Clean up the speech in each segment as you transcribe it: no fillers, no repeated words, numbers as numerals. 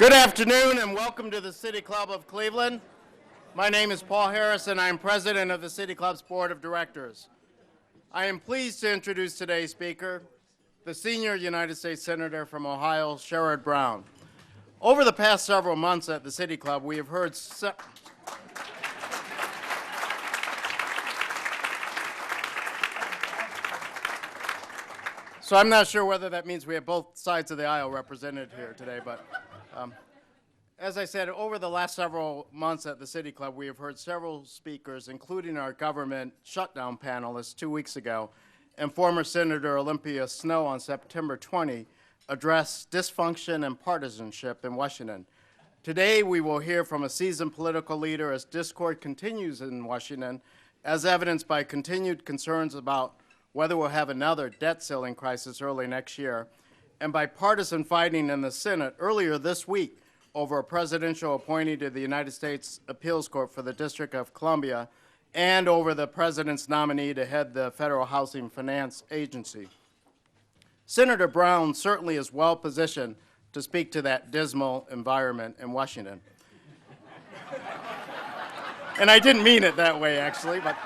Good afternoon and welcome to the City Club of Cleveland. My name is Paul Harris and I am president of the City Club's Board of Directors. I am pleased to introduce today's speaker, the senior United States Senator from Ohio, Sherrod Brown. Over the past several months at the City Club, we have heard so I'm not sure whether that means we have both sides of the aisle represented here today, but as I said, over the last several months at the City Club, we have heard several speakers, including our government shutdown panelists 2 weeks ago, and former Senator Olympia Snowe on September 20, address dysfunction and partisanship in Washington. Today, we will hear from a seasoned political leader as discord continues in Washington, as evidenced by continued concerns about whether we'll have another debt ceiling crisis early next year, and by partisan fighting in the Senate earlier this week over a presidential appointee to the United States Appeals Court for the District of Columbia, and over the president's nominee to head the Federal Housing Finance Agency. Senator Brown certainly is well positioned to speak to that dismal environment in Washington. And I didn't mean it that way, actually, but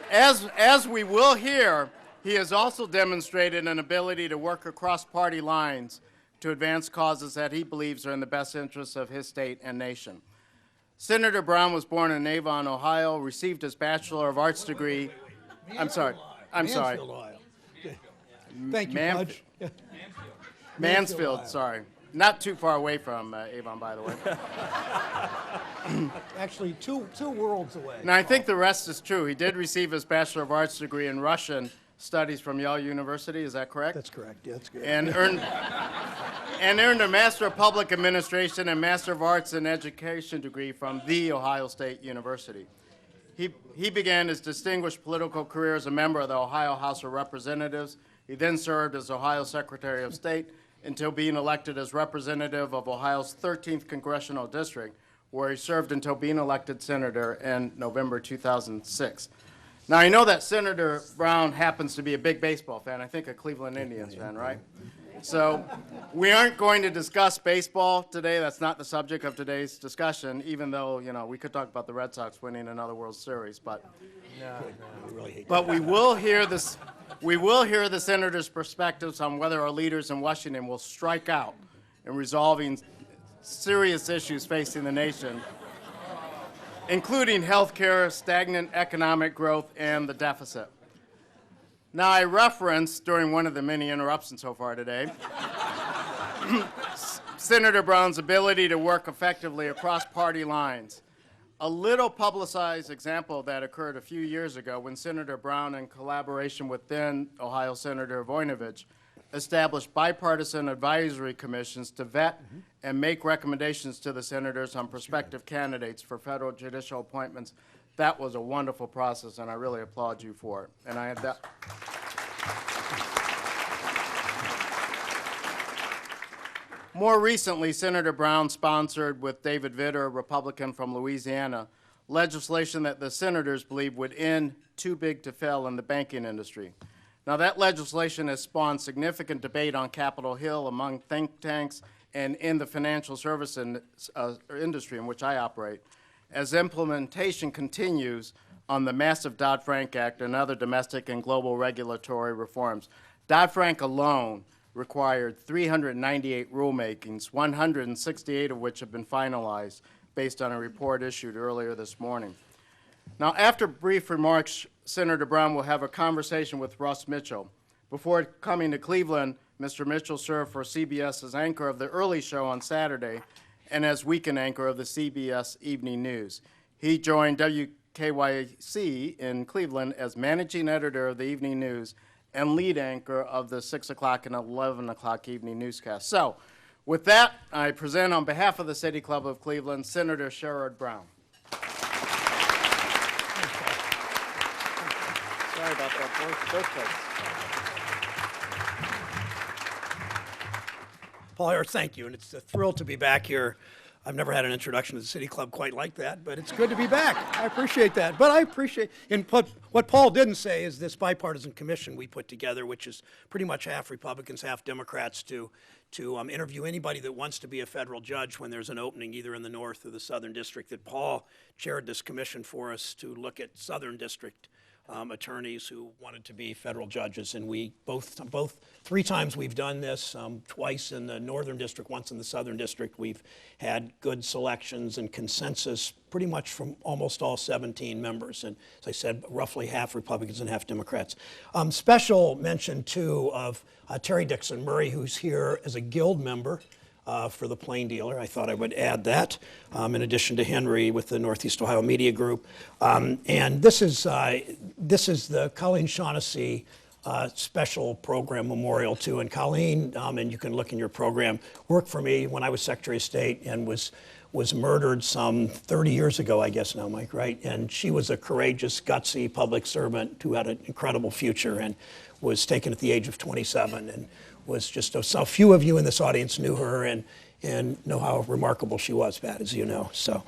as we will hear, he has also demonstrated an ability to work across party lines to advance causes that he believes are in the best interests of his state and nation. Senator Brown was born in Avon, Ohio, received his Bachelor of Arts degree. I'm sorry. Mansfield, Ohio. Thank you, Judge. Mansfield, sorry. Not too far away from Avon, by the way. Actually, two worlds away. Now, I think the rest is true. He did receive his Bachelor of Arts degree in Russian studies from Yale University. Is that correct? That's correct. Yeah, that's good. And earned a Master of Public Administration and Master of Arts in Education degree from The Ohio State University. He began his distinguished political career as a member of the Ohio House of Representatives. He then served as Ohio Secretary of State until being elected as representative of Ohio's 13th Congressional District, where he served until being elected senator in November 2006. Now, I know that Senator Brown happens to be a big baseball fan. I think a Cleveland Indians fan, right? So we aren't going to discuss baseball today. That's not the subject of today's discussion, even though, you know, we could talk about the Red Sox winning another World Series. But we will hear this. We will hear the senator's perspectives on whether our leaders in Washington will strike out in resolving serious issues facing the nation, including health care, stagnant economic growth, and the deficit. Now, I referenced, during one of the many interruptions so far today, Senator Brown's ability to work effectively across party lines. A little publicized example of that occurred a few years ago when Senator Brown, in collaboration with then Ohio Senator Voinovich, established bipartisan advisory commissions to vet and make recommendations to the senators on prospective candidates for federal judicial appointments. That was a wonderful process, and I really applaud you for it. And I had that. More recently, Senator Brown sponsored, with David Vitter, a Republican from Louisiana, legislation that the senators believe would end too big to fail in the banking industry. Now, that legislation has spawned significant debate on Capitol Hill among think tanks and in the financial service industry in which I operate, as implementation continues on the massive Dodd-Frank Act and other domestic and global regulatory reforms. Dodd-Frank alone required 398 rulemakings, 168 of which have been finalized based on a report issued earlier this morning. Now, after brief remarks, Senator Brown will have a conversation with Russ Mitchell. Before coming to Cleveland, Mr. Mitchell served for CBS as anchor of the early show on Saturday and as weekend anchor of the CBS Evening News. He joined WKYC in Cleveland as managing editor of the Evening News and lead anchor of the 6 o'clock and 11 o'clock evening newscast. So, with that, I present on behalf of the City Club of Cleveland, Senator Sherrod Brown. Sorry about that, birthplace. Paul Harris, thank you, and it's a thrill to be back here I've never had an introduction to the City Club quite like that, but it's good to be back. I appreciate that. But I appreciate, and what Paul didn't say is this bipartisan commission we put together, which is pretty much half Republicans, half Democrats, to interview anybody that wants to be a federal judge when there's an opening either in the North or the Southern District, that Paul chaired this commission for us to look at Southern District attorneys who wanted to be federal judges. And we both 3 times we've done this, twice in the Northern District, once in the Southern District. We've had good selections and consensus pretty much from almost all 17 members. And as I said, roughly half Republicans and half Democrats. Special mention too of Terry Dixon Murray, who's here as a guild member for the Plain Dealer. I thought I would add that, in addition to Henry with the Northeast Ohio Media Group. And this is the Colleen Shaughnessy special program memorial too. And Colleen, and you can look in your program, worked for me when I was Secretary of State and was murdered some 30 years ago, I guess now, Mike, right? And she was a courageous, gutsy public servant who had an incredible future and was taken at the age of 27, and was just a few of you in this audience knew her and know how remarkable she was, Pat, as you know. So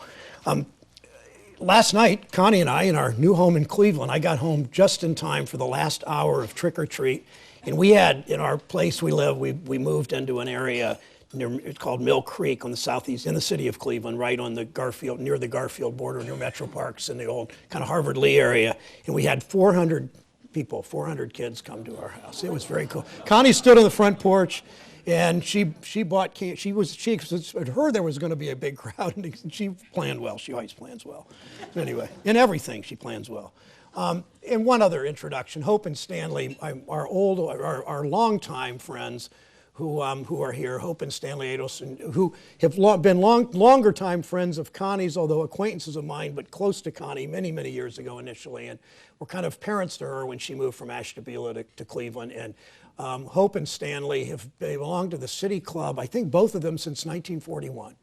last night, Connie and I, in our new home in Cleveland, I got home just in time for the last hour of trick or treat. And we had, in our place we live, we moved into an area it's called Mill Creek on the southeast, in the city of Cleveland, right on the Garfield, near the Garfield border, near Metro Parks in the old kind of Harvard Lee area. And we had 400 people, 400 kids come to our house. It was very cool. Connie stood on the front porch, and she bought candy. She heard there was going to be a big crowd, and she planned well. She always plans well. So anyway, in everything she plans well. And one other introduction: Hope and Stanley, our longtime friends, who are here. Hope and Stanley Adelson, who have been longer time friends of Connie's, although acquaintances of mine, but close to Connie many, many years ago initially, and were kind of parents to her when she moved from Ashtabula to Cleveland. And Hope and Stanley they belonged to the City Club, I think both of them since 1941.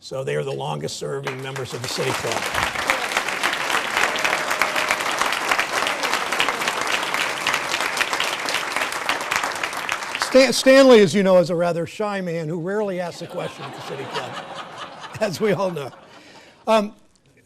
So they are the longest serving members of the City Club. Stanley, as you know, is a rather shy man who rarely asks a question at the City Club, as we all know.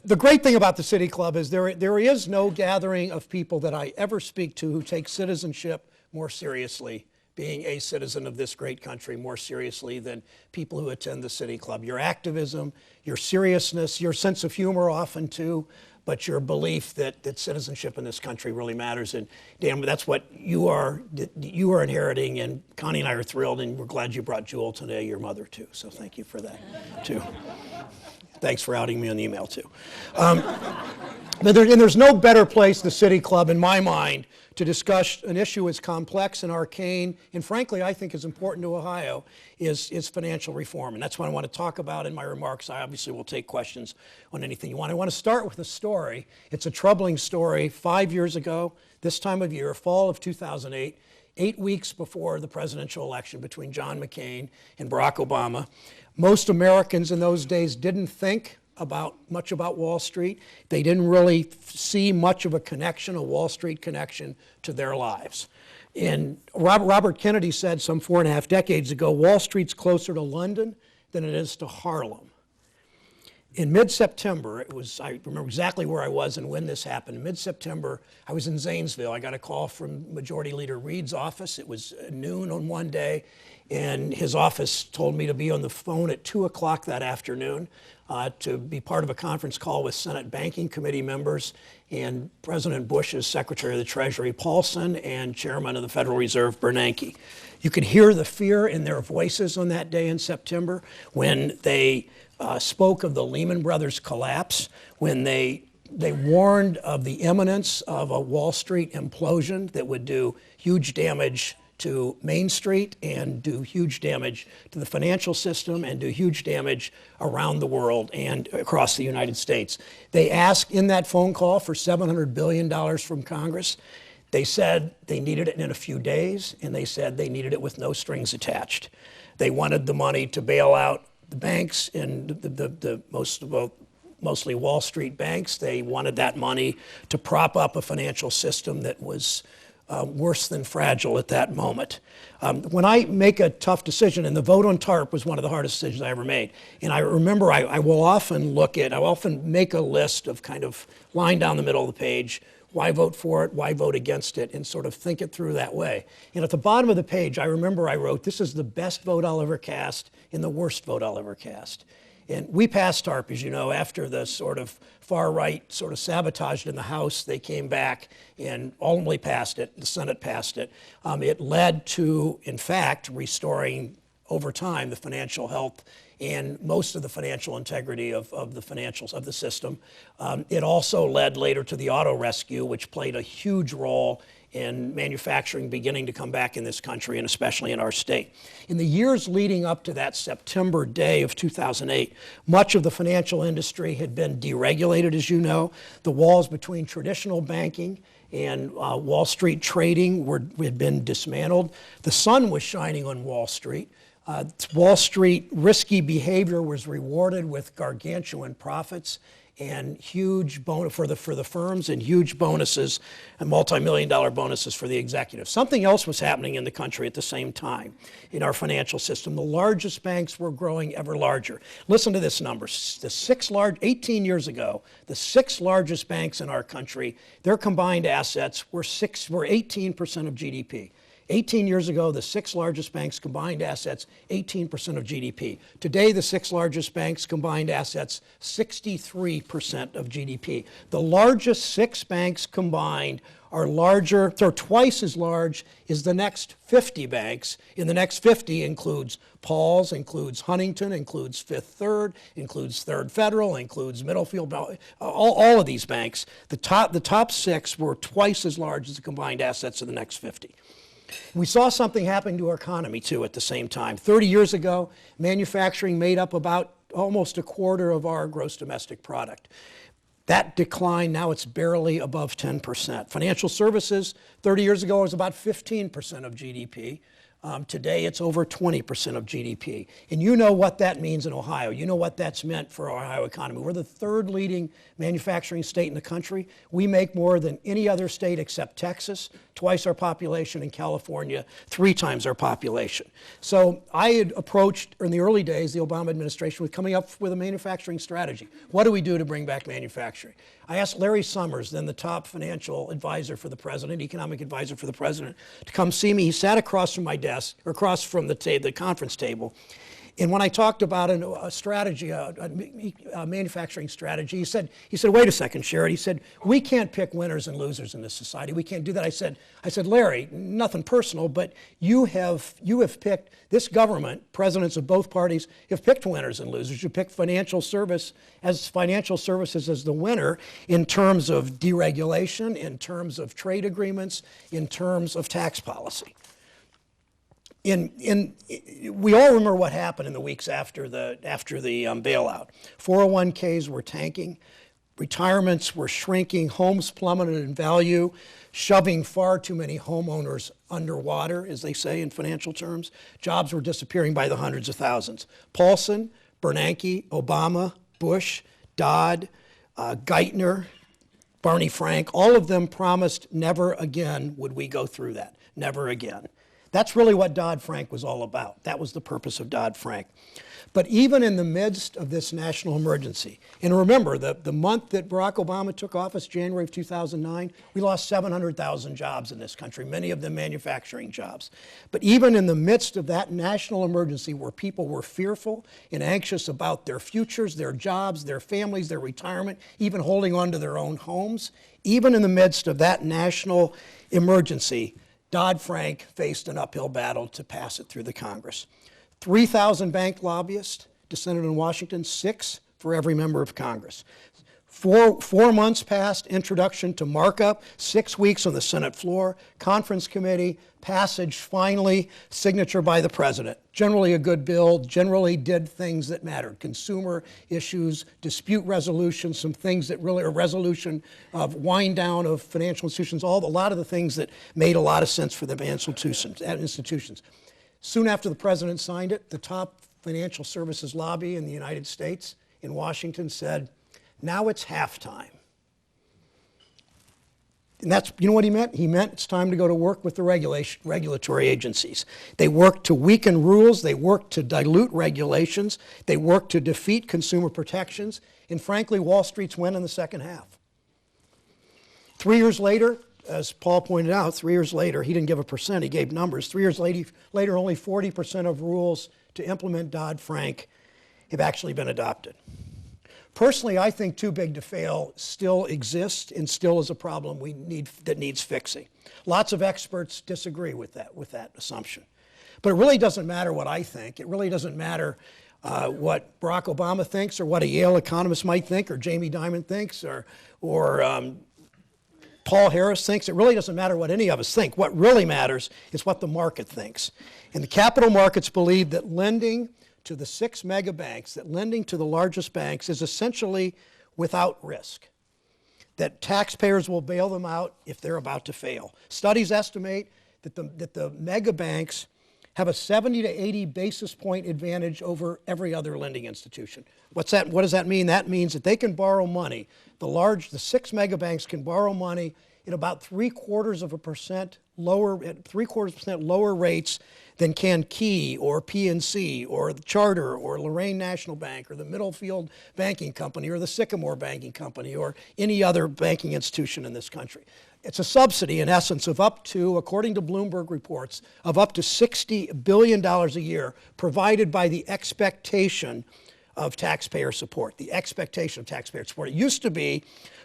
The great thing about the City Club is there is no gathering of people that I ever speak to who take citizenship more seriously, being a citizen of this great country more seriously than people who attend the City Club. Your activism, your seriousness, your sense of humor often too, but your belief that citizenship in this country really matters. And Dan, that's what you are inheriting, and Connie and I are thrilled, and we're glad you brought Jewel today, your mother too. So thank you for that too. Thanks for outing me on email too. There's no better place, the City Club, in my mind, to discuss an issue as complex and arcane, and frankly, I think as important to Ohio, is financial reform. And that's what I want to talk about in my remarks. I obviously will take questions on anything you want. I want to start with a story. It's a troubling story. 5 years ago, this time of year, fall of 2008, 8 weeks before the presidential election between John McCain and Barack Obama, most Americans in those days didn't think much about Wall Street. They didn't really see much of a connection, a Wall Street connection to their lives. And Robert Kennedy said some 4.5 decades ago, Wall Street's closer to London than it is to Harlem. In mid-September, I remember exactly where I was and when this happened. In mid-September, I was in Zanesville. I got a call from Majority Leader Reid's office. It was noon on one day, and his office told me to be on the phone at 2 o'clock that afternoon to be part of a conference call with Senate Banking Committee members and President Bush's Secretary of the Treasury, Paulson, and Chairman of the Federal Reserve, Bernanke. You could hear the fear in their voices on that day in September when they spoke of the Lehman Brothers collapse, when they warned of the imminence of a Wall Street implosion that would do huge damage to Main Street and do huge damage to the financial system and do huge damage around the world and across the United States. They asked in that phone call for $700 billion from Congress. They said they needed it in a few days, and they said they needed it with no strings attached. They wanted the money to bail out the banks and mostly Wall Street banks. They wanted that money to prop up a financial system that was worse than fragile at that moment. When I make a tough decision, and the vote on TARP was one of the hardest decisions I ever made, and I remember I will often make a list of kind of line down the middle of the page, why vote for it, why vote against it, and sort of think it through that way. And at the bottom of the page, I remember I wrote, this is the best vote I'll ever cast and the worst vote I'll ever cast. And we passed TARP, as you know, after the sort of far right sort of sabotaged in the House. They came back and ultimately passed it. The Senate passed it. It led to, in fact, restoring over time the financial health and most of the financial integrity of the financials of the system. It also led later to the auto rescue, which played a huge role in manufacturing beginning to come back in this country, and especially in our state. In the years leading up to that September day of 2008, much of the financial industry had been deregulated, as you know. The walls between traditional banking and Wall Street trading had been dismantled. The sun was shining on Wall Street. Wall Street risky behavior was rewarded with gargantuan profits and huge bonus for the firms, and huge bonuses and multi-million-dollar bonuses for the executives. Something else was happening in the country at the same time in our financial system. The largest banks were growing ever larger. Listen to this number. 18 years ago, the 6 largest banks in our country, their combined assets were 18% of GDP. 18 years ago, the 6 largest banks combined assets, 18% of GDP. Today, the 6 largest banks combined assets, 63% of GDP. The largest 6 banks combined are larger, they're twice as large as the next 50 banks. In the next 50 includes Paul's, includes Huntington, includes Fifth Third, includes Third Federal, includes Middlefield, all of these banks. The top 6 were twice as large as the combined assets of the next 50. We saw something happen to our economy, too, at the same time. 30 years ago, manufacturing made up about almost a quarter of our gross domestic product. That declined, now it's barely above 10%. Financial services, 30 years ago, was about 15% of GDP. Today, it's over 20% of GDP. And you know what that means in Ohio. You know what that's meant for our Ohio economy. We're the 3rd leading manufacturing state in the country. We make more than any other state except Texas, twice our population, and California, 3 times our population. So I had approached, in the early days, the Obama administration with coming up with a manufacturing strategy. What do we do to bring back manufacturing? I asked Larry Summers, then the top financial advisor for the president, economic advisor for the president, to come see me. He sat across from my desk, or across from the conference table. And when I talked about a strategy, a manufacturing strategy, he said, wait a second, Sherrod. He said, we can't pick winners and losers in this society. We can't do that. I said, Larry, nothing personal, but you have picked, this government, presidents of both parties, have picked winners and losers. You picked financial services as the winner in terms of deregulation, in terms of trade agreements, in terms of tax policy. We all remember what happened in the weeks after the bailout. 401ks were tanking, retirements were shrinking, homes plummeted in value, shoving far too many homeowners underwater, as they say in financial terms. Jobs were disappearing by the hundreds of thousands. Paulson, Bernanke, Obama, Bush, Dodd, Geithner, Barney Frank, all of them promised never again would we go through that, never again. That's really what Dodd-Frank was all about. That was the purpose of Dodd-Frank. But even in the midst of this national emergency, and remember, the month that Barack Obama took office, January of 2009, we lost 700,000 jobs in this country, many of them manufacturing jobs. But even in the midst of that national emergency where people were fearful and anxious about their futures, their jobs, their families, their retirement, even holding on to their own homes, even in the midst of that national emergency, Dodd-Frank faced an uphill battle to pass it through the Congress. 3,000 bank lobbyists descended in Washington, 6 for every member of Congress. 4 months passed, introduction to markup, 6 weeks on the Senate floor, conference committee, passage finally, signature by the president. Generally a good bill, generally did things that mattered. Consumer issues, dispute resolution, some things that really, a resolution of wind down of financial institutions, a lot of the things that made a lot of sense for the financial institutions. Soon after the president signed it, the top financial services lobby in the United States in Washington said, now it's halftime. And that's, you know what he meant? He meant it's time to go to work with the regulatory agencies. They work to weaken rules, they work to dilute regulations, they work to defeat consumer protections, and frankly, Wall Street's win in the second half. 3 years later, as Paul pointed out, 3 years later, he didn't give a percent, he gave numbers. 3 years later, only 40% of rules to implement Dodd-Frank have actually been adopted. Personally, I think too big to fail still exists and still is a problem that needs fixing. Lots of experts disagree with that assumption. But it really doesn't matter what I think. It really doesn't matter what Barack Obama thinks or what a Yale economist might think or Jamie Dimon thinks or Paul Harris thinks. It really doesn't matter what any of us think. What really matters is what the market thinks. And the capital markets believe that lending to the 6 mega banks, that lending to the largest banks is essentially without risk, that taxpayers will bail them out if they're about to fail. Studies estimate that the mega banks have a 70 to 80 basis point advantage over every other lending institution. What does that mean? That means that they can borrow money. The 6 mega banks can borrow money at about 0.75% lower rates than can Key or PNC or the Charter or Lorraine National Bank or the Middlefield Banking Company or the Sycamore Banking Company or any other banking institution in this country. It's a subsidy, in essence, of up to, according to Bloomberg reports, of up to $60 billion a year provided by the expectation of taxpayer support, the expectation of taxpayer support. It used to be,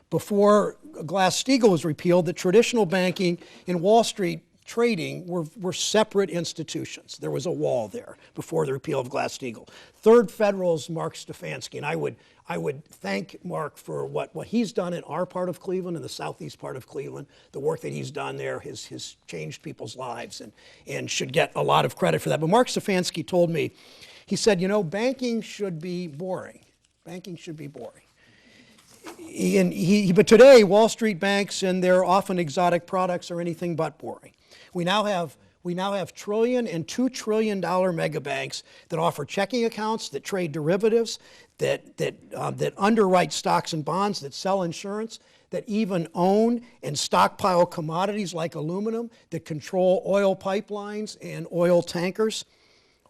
before Glass-Steagall was repealed, that traditional banking and Wall Street trading were separate institutions. There was a wall there before the repeal of Glass-Steagall. Third Federal's Mark Stefanski, and I would thank Mark for what he's done in our part of Cleveland, in the southeast part of Cleveland. The work that he's done there has changed people's lives and should get a lot of credit for that. But Mark Stefanski told me, he said, you know, banking should be boring. Banking should be boring. But today, Wall Street banks and their often exotic products are anything but boring. We now have trillion and $2 trillion mega banks that offer checking accounts, that trade derivatives, that underwrite stocks and bonds, that sell insurance, that even own and stockpile commodities like aluminum, that control oil pipelines and oil tankers.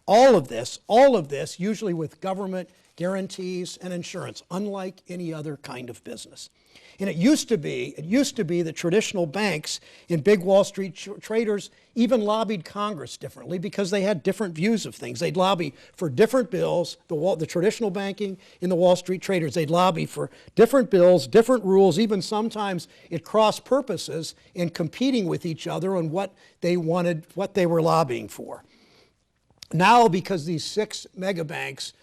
All of this, usually with government guarantees and insurance, unlike any other kind of business. And it used to be that traditional banks and big Wall Street traders even lobbied Congress differently because they had different views of things. They'd lobby for different bills, the traditional banking and the Wall Street traders. They'd lobby for different bills, different rules, even sometimes at cross purposes and competing with each other on what they wanted, what they were lobbying for. Now, because these 6 mega banks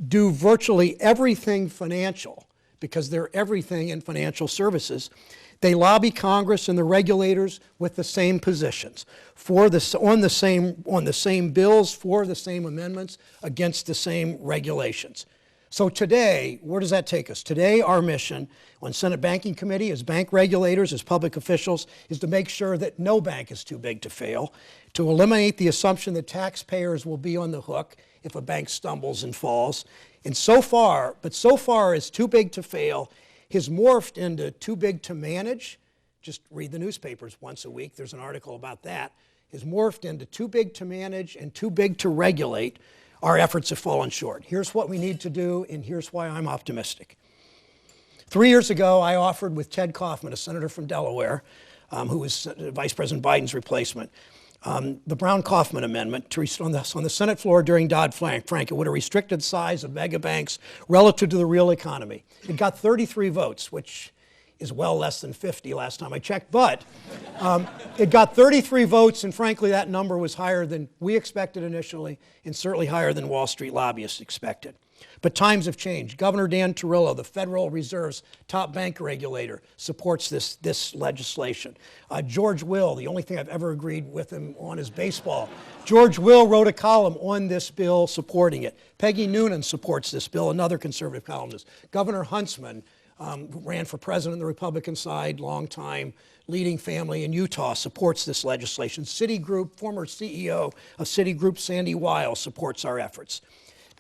do virtually everything financial, because they're everything in financial services, they lobby Congress and the regulators with the same positions, on the same bills, for the same amendments, against the same regulations. So today, where does that take us? Today, our mission on Senate Banking Committee as bank regulators, as public officials, is to make sure that no bank is too big to fail, to eliminate the assumption that taxpayers will be on the hook if a bank stumbles and falls. And so far as too big to fail has morphed into too big to manage. Just read the newspapers once a week. There's an article about that. Has morphed into too big to manage and too big to regulate. Our efforts have fallen short. Here's what we need to do, and here's why I'm optimistic. 3 years ago, I offered with Ted Kaufman, a senator from Delaware, who was Vice President Biden's replacement, the Brown-Kaufman amendment on the Senate floor during Dodd-Frank. It would have restricted the size of mega banks relative to the real economy. It got 33 votes, which is well less than 50 last time I checked, but it got 33 votes, and frankly, that number was higher than we expected initially, and certainly higher than Wall Street lobbyists expected. But times have changed. Governor Dan Tarullo, the Federal Reserve's top bank regulator, supports this legislation. George Will, the only thing I've ever agreed with him on is baseball. George Will wrote a column on this bill supporting it. Peggy Noonan supports this bill, another conservative columnist. Governor Huntsman, who ran for president on the Republican side, long-time leading family in Utah, supports this legislation. Citigroup, former CEO of Citigroup, Sandy Weil, supports our efforts.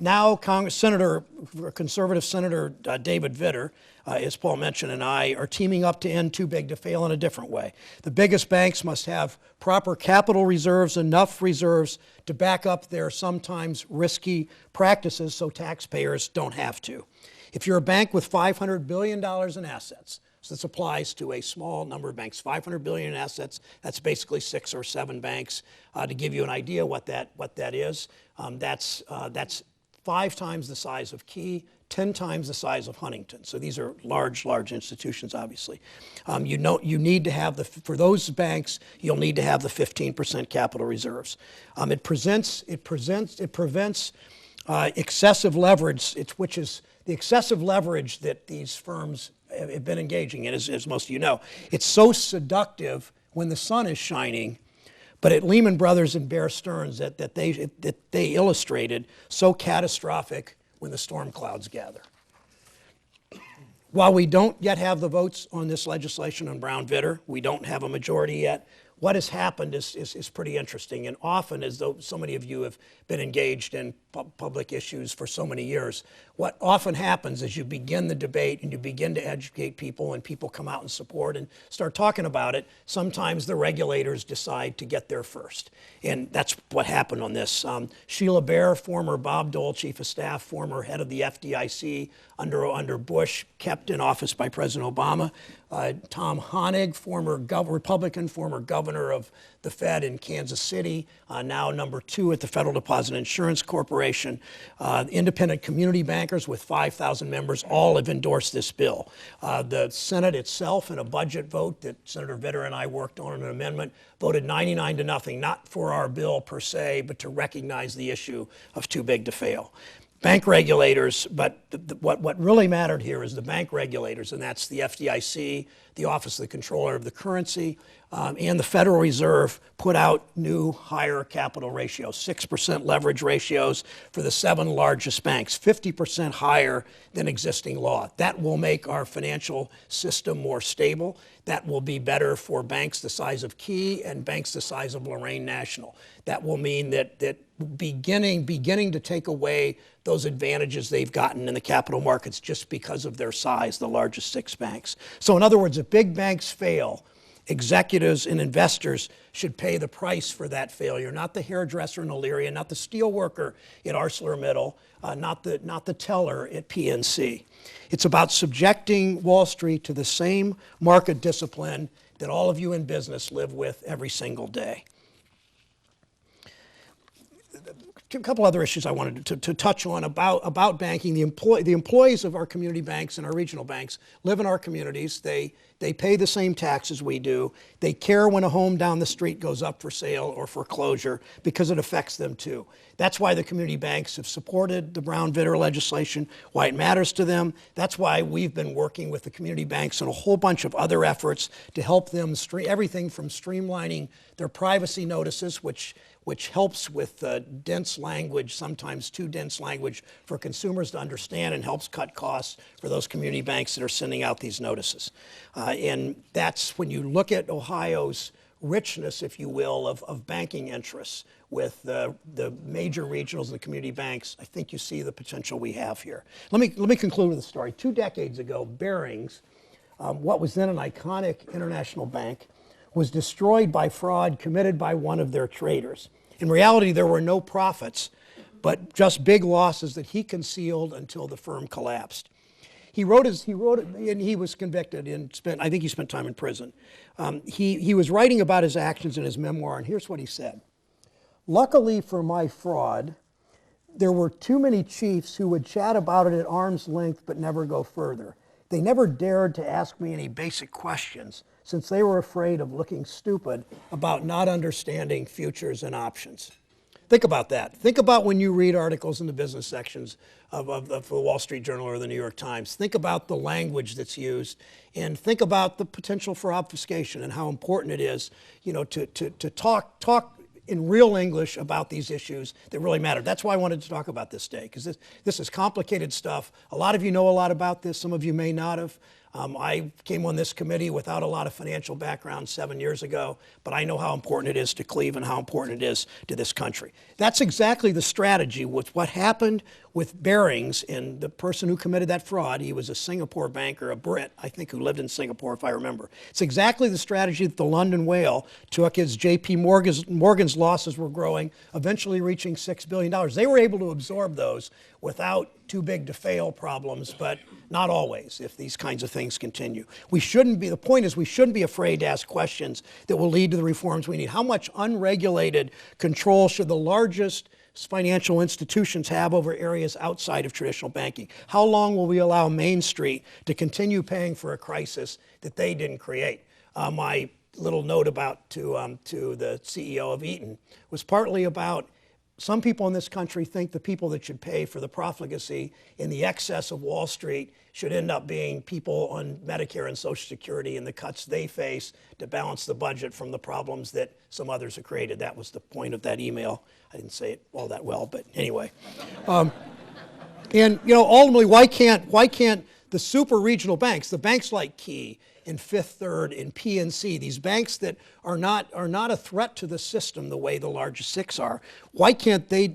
Now, conservative Senator David Vitter, as Paul mentioned, and I are teaming up to end too big to fail in a different way. The biggest banks must have proper capital reserves, enough reserves to back up their sometimes risky practices so taxpayers don't have to. If you're a bank with $500 billion in assets, so this applies to a small number of banks, $500 billion in assets, that's basically 6 or 7 banks. To give you an idea what that is, that's 5 times the size of Key, 10 times the size of Huntington. So these are large institutions, obviously. You need to have for those banks, you'll need to have the 15% capital reserves. It prevents excessive leverage, which is the excessive leverage that these firms have been engaging in, as most of you know. It's so seductive when the sun is shining, but at Lehman Brothers and Bear Stearns that they illustrated, so catastrophic when the storm clouds gather. While we don't yet have the votes on this legislation on Brown-Vitter, we don't have a majority yet, what has happened is pretty interesting. And often, as though so many of you have been engaged in public issues for so many years, what often happens is you begin the debate and you begin to educate people and people come out and support and start talking about it. Sometimes the regulators decide to get there first. And that's what happened on this. Sheila Bair, former Bob Dole Chief of Staff, former head of the FDIC under Bush, kept in office by President Obama. Tom Honig, former Republican, former governor of the Fed in Kansas City, now number 2 at the Federal Deposit Insurance Corporation. Independent community bankers with 5,000 members all have endorsed this bill. The Senate itself, in a budget vote that Senator Vitter and I worked on an amendment, voted 99-0, not for our bill per se, but to recognize the issue of too big to fail. Bank regulators, but what really mattered here is the bank regulators, and that's the FDIC, the Office of the Comptroller of the Currency, and the Federal Reserve put out new higher capital ratios, 6% leverage ratios for the 7 largest banks, 50% higher than existing law. That will make our financial system more stable. That will be better for banks the size of Key and banks the size of Lorraine National. That will mean that beginning to take away those advantages they've gotten in the capital markets just because of their size, the largest 6 banks. So in other words, if big banks fail, executives and investors should pay the price for that failure, not the hairdresser in Elyria, not the steel worker at ArcelorMittal, not the teller at PNC. It's about subjecting Wall Street to the same market discipline that all of you in business live with every single day. A couple other issues I wanted to touch on about banking. The employees of our community banks and our regional banks live in our communities. They pay the same taxes we do. They care when a home down the street goes up for sale or foreclosure because it affects them too. That's why the community banks have supported the Brown-Vitter legislation, why it matters to them. That's why we've been working with the community banks on a whole bunch of other efforts to help them everything from streamlining their privacy notices, which helps with dense language, sometimes too dense language for consumers to understand, and helps cut costs for those community banks that are sending out these notices. And that's when you look at Ohio's richness, if you will, of banking interests with the major regionals and the community banks. I think you see the potential we have here. Let me conclude with a story. 2 decades ago, Barings, what was then an iconic international bank, was destroyed by fraud committed by one of their traders. In reality, there were no profits, but just big losses that he concealed until the firm collapsed. He wrote it, and he was convicted and I think he spent time in prison. He was writing about his actions in his memoir, and here's what he said. Luckily for my fraud, there were too many chiefs who would chat about it at arm's length but never go further. They never dared to ask me any basic questions, since they were afraid of looking stupid about not understanding futures and options. Think about that. Think about when you read articles in the business sections of the Wall Street Journal or the New York Times. Think about the language that's used, and think about the potential for obfuscation and how important it is, to talk in real English about these issues that really matter. That's why I wanted to talk about this today, because this is complicated stuff. A lot of you know a lot about this. Some of you may not have. I came on this committee without a lot of financial background 7 years ago, but I know how important it is to Cleveland, how important it is to this country. That's exactly the strategy with what happened with Barings and the person who committed that fraud. He was a Singapore banker, a Brit, I think, who lived in Singapore, if I remember. It's exactly the strategy that the London whale took as J.P. Morgan's losses were growing, eventually reaching $6 billion. They were able to absorb those without too big to fail problems, but not always if these kinds of things continue. The point is we shouldn't be afraid to ask questions that will lead to the reforms we need. How much unregulated control should the largest financial institutions have over areas outside of traditional banking? How long will we allow Main Street to continue paying for a crisis that they didn't create? My little note about to the CEO of Eaton was partly about some people in this country think the people that should pay for the profligacy in the excess of Wall Street should end up being people on Medicare and Social Security and the cuts they face to balance the budget from the problems that some others have created. That was the point of that email. I didn't say it all that well, but anyway. And ultimately, why can't the super regional banks, the banks like Key and Fifth Third and PNC, these banks that are not a threat to the system the way the largest six are, why can't they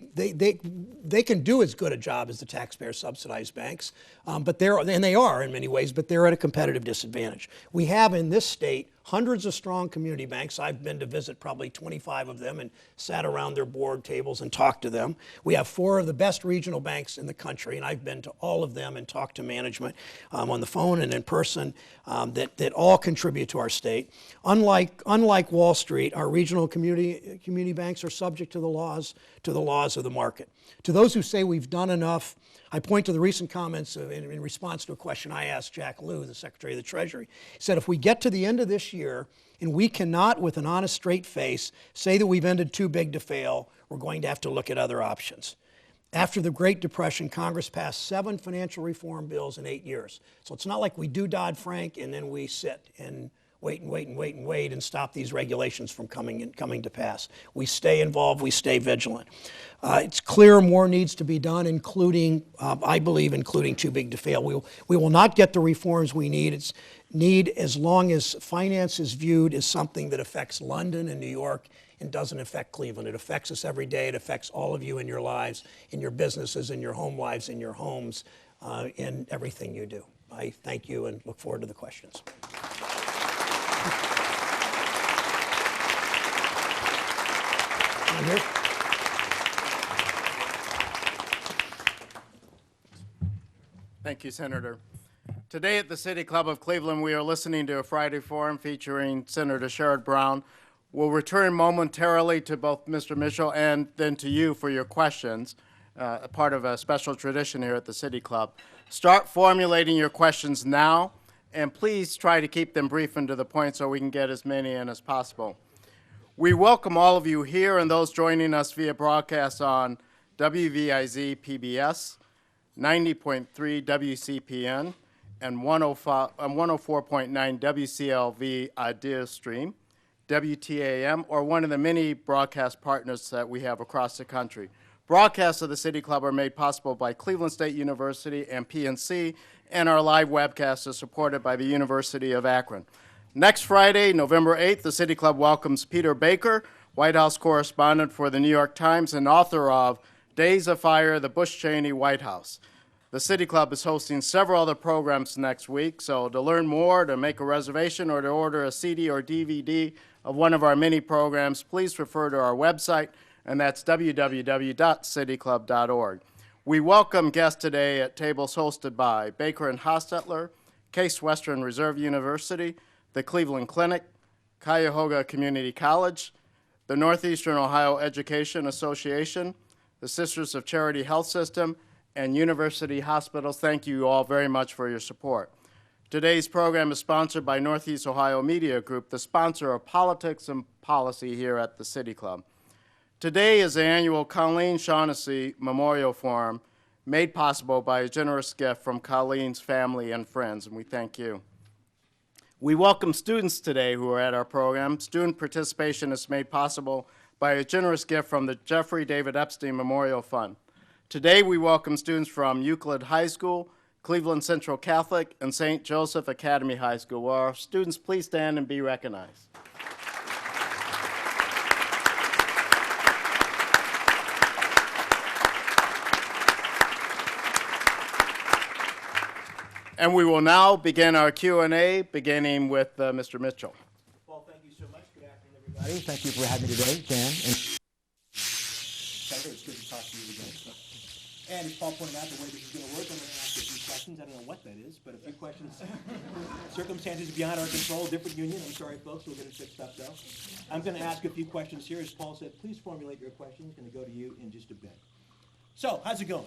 can do as good a job as the taxpayer subsidized banks, but they are in many ways, but they're at a competitive disadvantage. We have in this state hundreds of strong community banks. I've been to visit probably 25 of them and sat around their board tables and talked to them. We have 4 of the best regional banks in the country, and I've been to all of them and talked to management on the phone and in person that all contribute to our state. Unlike Wall Street, our regional community banks are subject to the laws of the market. To those who say we've done enough, I point to the recent comments in response to a question I asked Jack Lew, the Secretary of the Treasury. He said, if we get to the end of this year and we cannot, with an honest, straight face, say that we've ended too big to fail, we're going to have to look at other options. After the Great Depression, Congress passed 7 financial reform bills in 8 years. So it's not like we do dodd-frank and then we sit and wait and stop these regulations from coming to pass. We stay involved, we stay vigilant. It's clear more needs to be done, including, I believe, including too big to fail. We will not get the reforms we need. It's need as long as finance is viewed as something that affects London and New York and doesn't affect Cleveland. It affects us every day. It affects all of you in your lives, in your businesses, in your home lives, in your homes, in everything you do. I thank you and look forward to the questions. Here. Thank you, Senator. Today at the City Club of Cleveland, we are listening to a Friday Forum featuring Senator Sherrod Brown. We'll return momentarily to both Mr. Mitchell and then to you for your questions, a part of a special tradition here at the City Club. Start formulating your questions now, and please try to keep them brief and to the point so we can get as many in as possible. We welcome all of you here and those joining us via broadcast on WVIZ PBS, 90.3 WCPN, and 104.9 WCLV Idea Stream, WTAM, or one of the many broadcast partners that we have across the country. Broadcasts of the City Club are made possible by Cleveland State University and PNC, and our live webcast is supported by the University of Akron. Next Friday, November 8th, the City Club welcomes Peter Baker, White House correspondent for the New York Times and author of Days of Fire, the Bush-Cheney White House. The City Club is hosting several other programs next week, so to learn more, to make a reservation, or to order a CD or DVD of one of our many programs, please refer to our website, and that's www.cityclub.org. We welcome guests today at tables hosted by Baker and Hostetler, Case Western Reserve University, the Cleveland Clinic, Cuyahoga Community College, the Northeastern Ohio Education Association, the Sisters of Charity Health System, and University Hospitals. Thank you all very much for your support. Today's program is sponsored by Northeast Ohio Media Group, the sponsor of politics and policy here at the City Club. Today is the annual Colleen Shaughnessy Memorial Forum, made possible by a generous gift from Colleen's family and friends, and we thank you. We welcome students today who are at our program. Student participation is made possible by a generous gift from the Jeffrey David Epstein Memorial Fund. Today we welcome students from Euclid High School, Cleveland Central Catholic, and St. Joseph Academy High School. Will our students please stand and be recognized? And we will now begin our Q&A, beginning with Mr. Mitchell. Paul, thank you so much. Good afternoon, everybody. Thank you for having me today, Jan. Senator, it's good to talk to you again. And as Paul pointed out, the way this is going to work, I'm going to ask a few questions. I don't know what that is, but a few questions. Circumstances beyond our control, different union. I'm sorry, folks, we'll get it fixed up, though. I'm going to ask a few questions here. As Paul said, please formulate your questions. Going to go to you in just a bit. So, how's it going?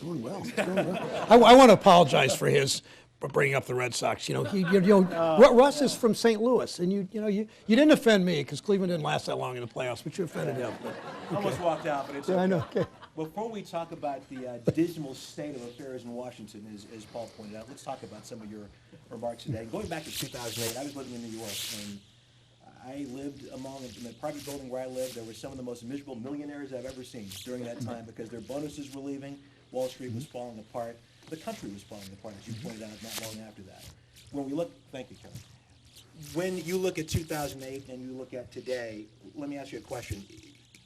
Doing well. I want to apologize for bringing up the Red Sox. Russ is from St. Louis, and you didn't offend me because Cleveland didn't last that long in the playoffs, but you offended him. I almost walked out, but it's okay. I know. Okay. Before we talk about the dismal state of affairs in Washington, as Paul pointed out, let's talk about some of your remarks today. Going back to 2008, I was living in New York, and I lived in the private building where I lived. There were some of the most miserable millionaires I've ever seen during that time because their bonuses were leaving. Wall Street was falling apart. The country was falling apart, as you pointed out not long after that. When we look, thank you, Kevin. When you look at 2008 and you look at today, let me ask you a question.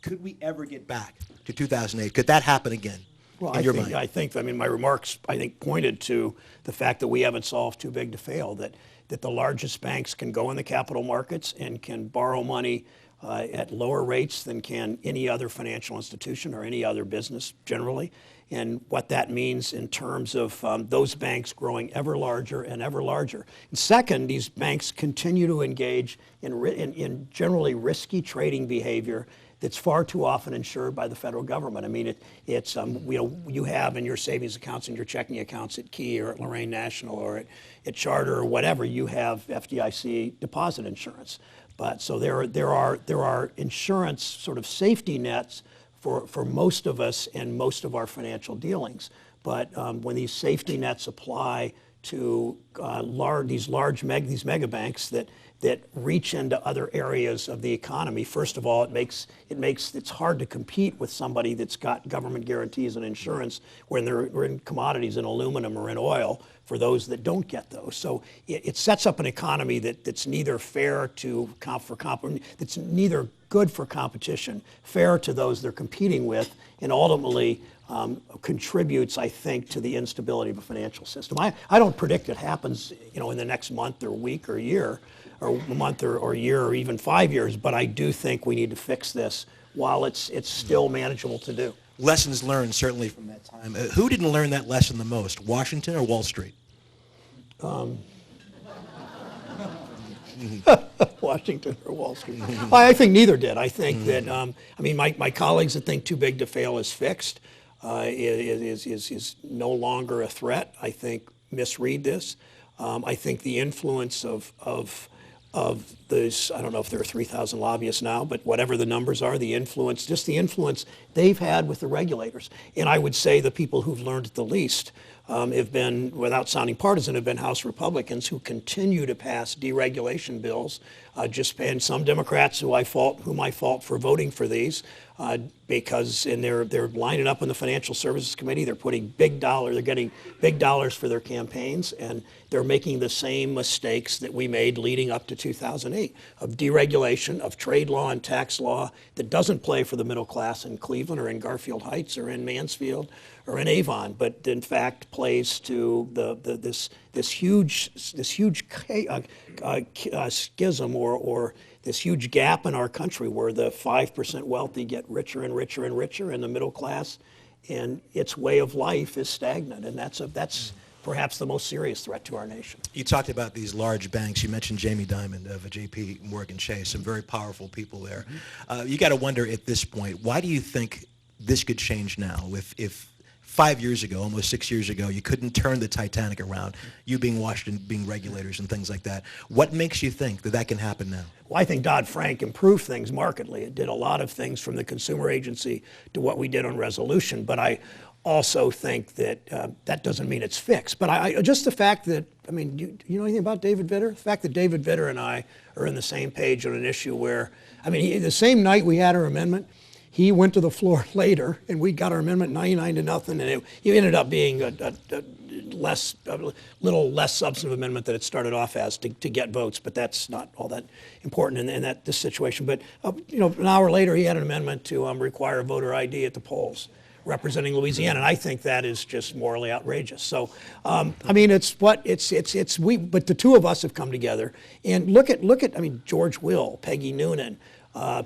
Could we ever get back to 2008? Could that happen again? Well, in your mind? I think my remarks, pointed to the fact that we haven't solved too big to fail, that the largest banks can go in the capital markets and can borrow money at lower rates than can any other financial institution or any other business generally. And what that means in terms of those banks growing ever larger and ever larger. And second, these banks continue to engage in generally risky trading behavior that's far too often insured by the federal government. I mean, you have in your savings accounts and your checking accounts at Key or at Lorraine National or at Charter or whatever, you have FDIC deposit insurance. But so there are insurance sort of safety nets for most of us and most of our financial dealings. But when these safety nets apply to these mega banks that reach into other areas of the economy, first of all, it's hard to compete with somebody that's got government guarantees and insurance when they're in commodities in aluminum or in oil for those that don't get those. So it sets up an economy that's neither fair that's neither good for competition, fair to those they're competing with, and ultimately contributes, I think, to the instability of a financial system. I don't predict it happens, in the next month or week or year, or month or year or even 5 years, but I do think we need to fix this while it's still manageable to do. Lessons learned, certainly, from that time. Who didn't learn that lesson the most, Washington or Wall Street? Washington or Wall Street. I think neither did. I think that, my colleagues that think too big to fail is fixed, is no longer a threat, I think misread this. I think the influence of those, I don't know if there are 3,000 lobbyists now, but whatever the numbers are, the influence they've had with the regulators. And I would say the people who've learned it the least have been, without sounding partisan, have been House Republicans who continue to pass deregulation bills. And some Democrats whom I fault for voting for these, because they're lining up in the Financial Services Committee. They're getting big dollars for their campaigns, and they're making the same mistakes that we made leading up to 2008 of deregulation, of trade law and tax law that doesn't play for the middle class in Cleveland or in Garfield Heights or in Mansfield or in Avon, but in fact plays to this huge schism or this huge gap in our country where the 5% wealthy get richer and richer and richer, and the middle class and its way of life is stagnant, and that's perhaps the most serious threat to our nation. You talked about these large banks. You mentioned Jamie Dimon of J.P. Morgan Chase, some very powerful people there. You got to wonder at this point, why do you think this could change now? If 5 years ago, almost 6 years ago, you couldn't turn the Titanic around, you being Washington, being regulators and things like that. What makes you think that can happen now? Well, I think Dodd-Frank improved things markedly. It did a lot of things from the consumer agency to what we did on resolution, but I also think that that doesn't mean it's fixed. But just the fact that, do you know anything about David Vitter? The fact that David Vitter and I are on the same page on an issue where, the same night we had our amendment, he went to the floor later, and we got our amendment 99-0, and it ended up being little less substantive amendment that it started off as to get votes, but that's not all that important in this situation. But an hour later, he had an amendment to require voter ID at the polls, representing Louisiana, and I think that is just morally outrageous. So, I mean, but the two of us have come together, and look at George Will, Peggy Noonan,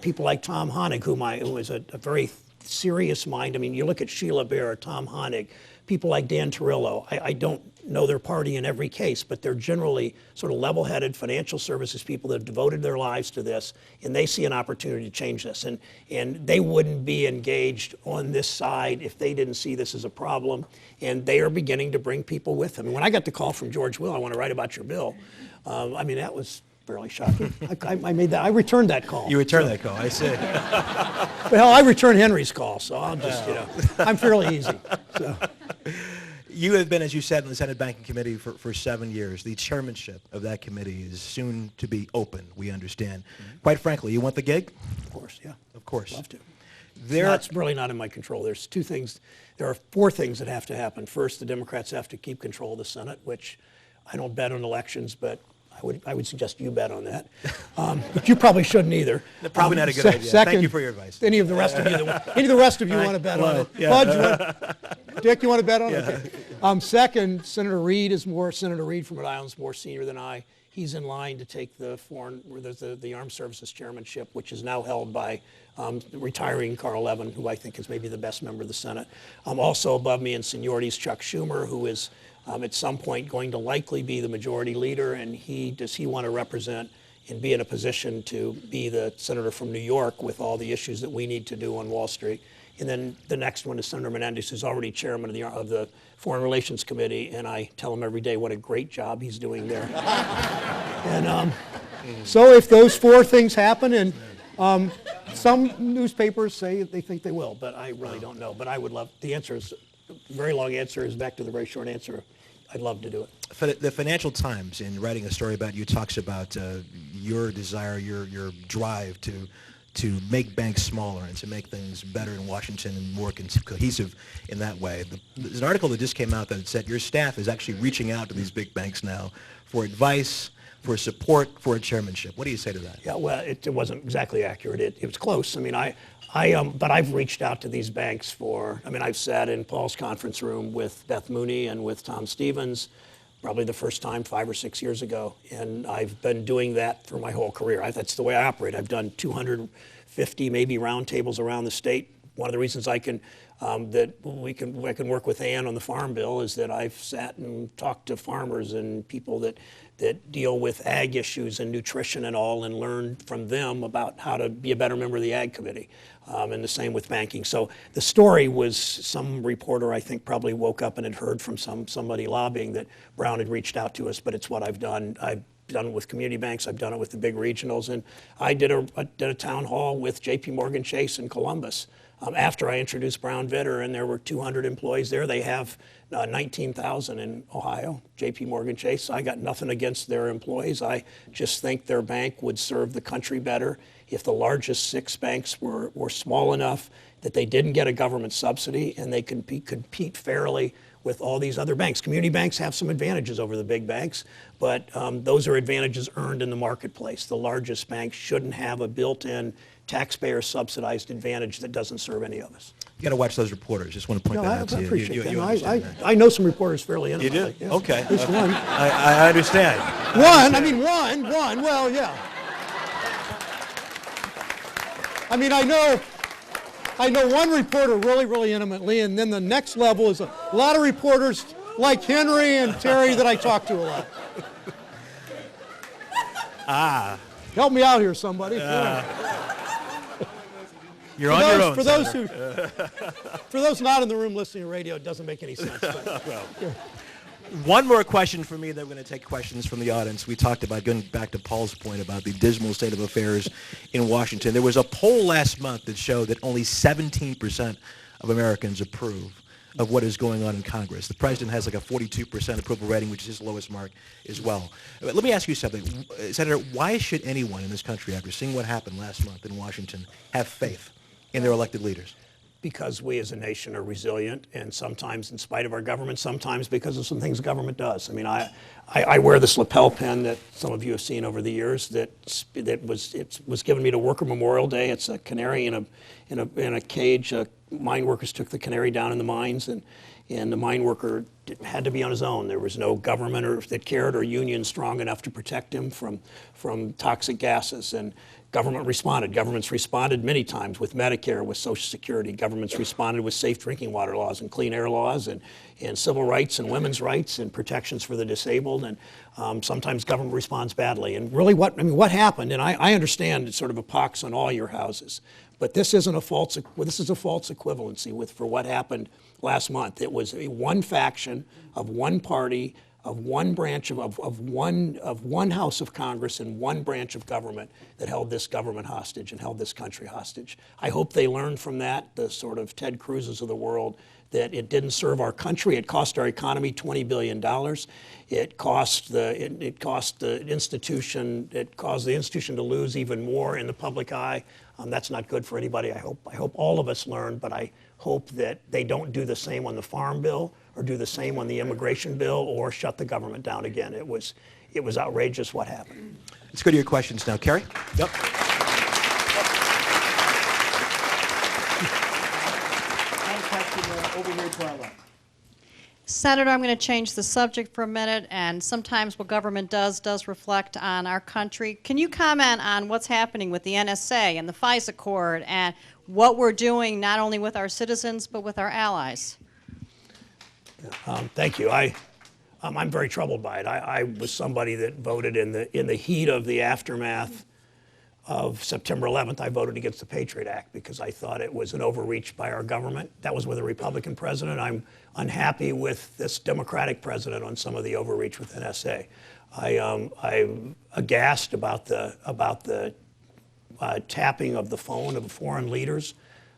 people like Tom Honig, who is a very serious mind. I mean, you look at Sheila Bair, Tom Honig, people like Dan Torrillo. I don't know their party in every case, but they're generally sort of level-headed financial services people that have devoted their lives to this, and they see an opportunity to change this. And they wouldn't be engaged on this side if they didn't see this as a problem, and they are beginning to bring people with them. And when I got the call from George Will, I want to write about your bill, I mean, that was fairly shocking. I returned that call. You returned that call, I see. Well, I returned Henry's call, so I'll just, I'm fairly easy. So. You have been, as you said, in the Senate Banking Committee for 7 years. The chairmanship of that committee is soon to be open, we understand. Mm-hmm. Quite frankly, you want the gig? Of course, yeah. Of course. Love to. It's really not in my control. There are 4 things that have to happen. First, the Democrats have to keep control of the Senate, which I don't bet on elections, but I would suggest you bet on that. But you probably shouldn't either. Probably not a good idea. Second, thank you for your advice. Any of the rest of you want to bet on it? Yeah. Bud, Dick, you want to bet on it? Okay. Second, Senator Reid from Rhode Island is more senior than I. He's in line to take the Armed Services Chairmanship, which is now held by retiring Carl Levin, who I think is maybe the best member of the Senate. Also above me in seniority is Chuck Schumer, who is at some point going to likely be the majority leader, and does he want to represent and be in a position to be the senator from New York with all the issues that we need to do on Wall Street. And then the next one is Senator Menendez, who's already chairman of the Foreign Relations Committee, and I tell him every day what a great job he's doing there. And so if those 4 things happen, and some newspapers say they think they will, but I really don't know. But I would love, the very long answer is back to the very short answer. I'd love to do it. The Financial Times, in writing a story about you, talks about your desire, your drive to make banks smaller and to make things better in Washington and more cohesive in that way. There's an article that just came out that said your staff is actually reaching out to these big banks now for advice, for support, for a chairmanship. What do you say to that? Yeah, well, it wasn't exactly accurate. It was close. I mean, but I've reached out to these banks I've sat in Paul's conference room with Beth Mooney and with Tom Stevens, probably the first time 5 or 6 years ago. And I've been doing that for my whole career. That's the way I operate. I've done 250 maybe roundtables around the state. One of the reasons I can work with Ann on the Farm Bill is that I've sat and talked to farmers and people that deal with ag issues and nutrition and all, and learn from them about how to be a better member of the Ag Committee. And the same with banking. So the story was some reporter, I think, probably woke up and had heard from somebody lobbying that Brown had reached out to us, but it's what I've done. I've done it with community banks. I've done it with the big regionals. And I did a town hall with J.P. Morgan Chase in Columbus after I introduced Brown Vitter, and there were 200 employees there. They have 19,000 in Ohio, J.P. Morgan Chase. I got nothing against their employees. I just think their bank would serve the country better if the largest 6 banks were small enough that they didn't get a government subsidy and they could compete fairly with all these other banks. Community banks have some advantages over the big banks, but those are advantages earned in the marketplace. The largest banks shouldn't have a built-in taxpayer subsidized advantage that doesn't serve any of us. You got to watch those reporters. Just want to point that out to you. I appreciate that. You I know some reporters fairly intimately. You do? Yes. Okay. At least one. I understand. One. Well, yeah. I mean, I know one reporter really, really intimately, and then the next level is a lot of reporters like Henry and Terry that I talk to a lot. Help me out here, somebody. You're on your own. For those not in the room listening to radio, it doesn't make any sense. But, yeah. One more question for me, then we're going to take questions from the audience. We talked about, going back to Paul's point about the dismal state of affairs in Washington. There was a poll last month that showed that only 17% of Americans approve of what is going on in Congress. The president has like a 42% approval rating, which is his lowest mark as well. But let me ask you something. Senator, why should anyone in this country, after seeing what happened last month in Washington, have faith in their elected leaders? because we as a nation are resilient, and sometimes in spite of our government, sometimes because of some things government does. I mean, I wear this lapel pin that some of you have seen over the years that was given me to Worker Memorial Day. It's a canary in a cage. Mine workers took the canary down in the mines, and the mine worker had to be on his own. There was no government that cared or union strong enough to protect him from toxic gases. And government responded. Governments responded many times with Medicare, with Social Security. Governments responded with safe drinking water laws and clean air laws and civil rights and women's rights and protections for the disabled. And sometimes government responds badly. And really what happened, and I understand it's sort of a pox on all your houses, but this is a false equivalency for what happened last month. It was one faction of one party, of one branch of one House of Congress and one branch of government that held this government hostage and held this country hostage. I hope they learned from that, the sort of Ted Cruz's of the world, that it didn't serve our country. It cost our economy $20 billion. It caused the institution to lose even more in the public eye. That's not good for anybody. I hope all of us learn, but I hope that they don't do the same on the Farm Bill or do the same on the immigration bill or shut the government down again. It was outrageous what happened. Let's go to your questions now. Kerry? Yep. Over here to our left. Senator, I'm going to change the subject for a minute, and sometimes what government does reflect on our country. Can you comment on what's happening with the NSA and the FISA court and what we're doing not only with our citizens but with our allies? Thank you. I'm very troubled by it. I was somebody that voted in the heat of the aftermath of September 11th. I voted against the Patriot Act because I thought it was an overreach by our government. That was with a Republican president. I'm unhappy with this Democratic president on some of the overreach with NSA. I'm aghast about the tapping of the phone of foreign leaders,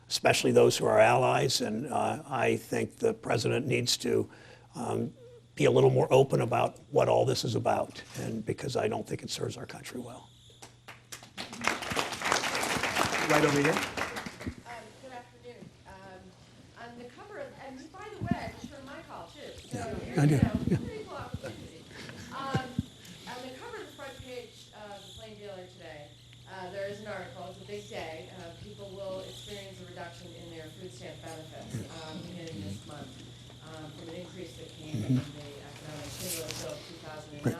especially those who are allies. And I think the president needs to be a little more open about what all this is about, and because I don't think it serves our country well. Right over here. Good afternoon. On the cover of, and by the way, I just heard my call too. So I do. Pretty cool opportunity. On the cover of the front page of the Plain Dealer today, there is an article. It's a big day. People will experience a reduction in their food stamp benefits beginning this month from an increase that came in the economic stimulus bill of 2009.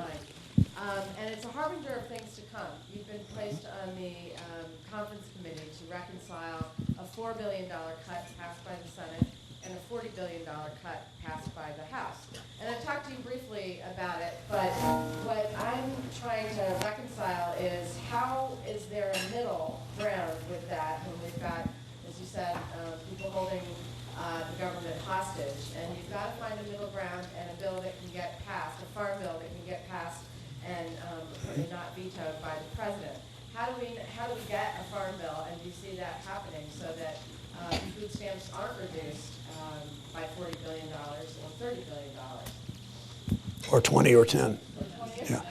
And it's a harbinger of things to come. You've been placed on the conference committee to reconcile a $4 billion cut passed by the Senate and a $40 billion cut passed by the House. And I've talked to you briefly about it, but what I'm trying to reconcile is how is there a middle ground with that when we've got, as you said, people holding the government hostage, and you've got to find a middle ground and a bill that can get passed, a farm bill that can get passed and not vetoed by the president. How do we get a farm bill, and do you see that happening so that food stamps aren't reduced by $40 billion or $30 billion? Or 20 or 10. Yeah.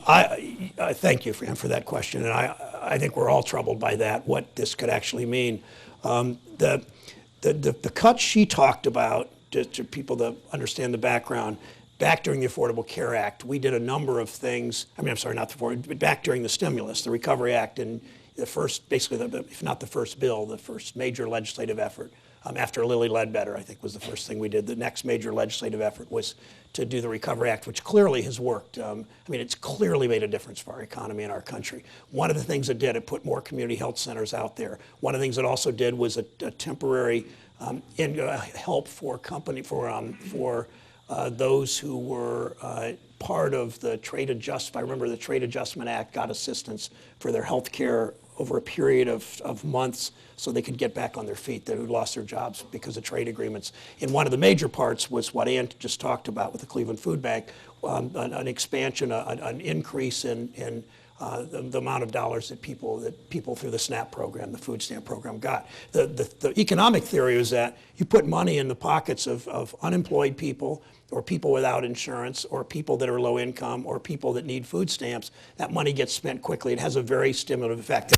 I thank you for that question, and I think we're all troubled by that, what this could actually mean. The cuts she talked about, to people that understand the background, back during the Affordable Care Act, we did a number of things. But back during the stimulus, the Recovery Act, and the first, if not the first bill, the first major legislative effort after Lilly Ledbetter, I think, was the first thing we did. The next major legislative effort was to do the Recovery Act, which clearly has worked. It's clearly made a difference for our economy and our country. One of the things it did, it put more community health centers out there. One of the things it also did was a temporary help for those who were part of the trade adjustment. I remember the Trade Adjustment Act got assistance for their health care over a period of months so they could get back on their feet, that who lost their jobs because of trade agreements. And one of the major parts was what Ann just talked about with the Cleveland Food Bank, an expansion, an increase in the amount of dollars that people through the SNAP program, the food stamp program, got. The economic theory is that you put money in the pockets of unemployed people, or people without insurance, or people that are low income, or people that need food stamps. That money gets spent quickly. It has a very stimulative effect.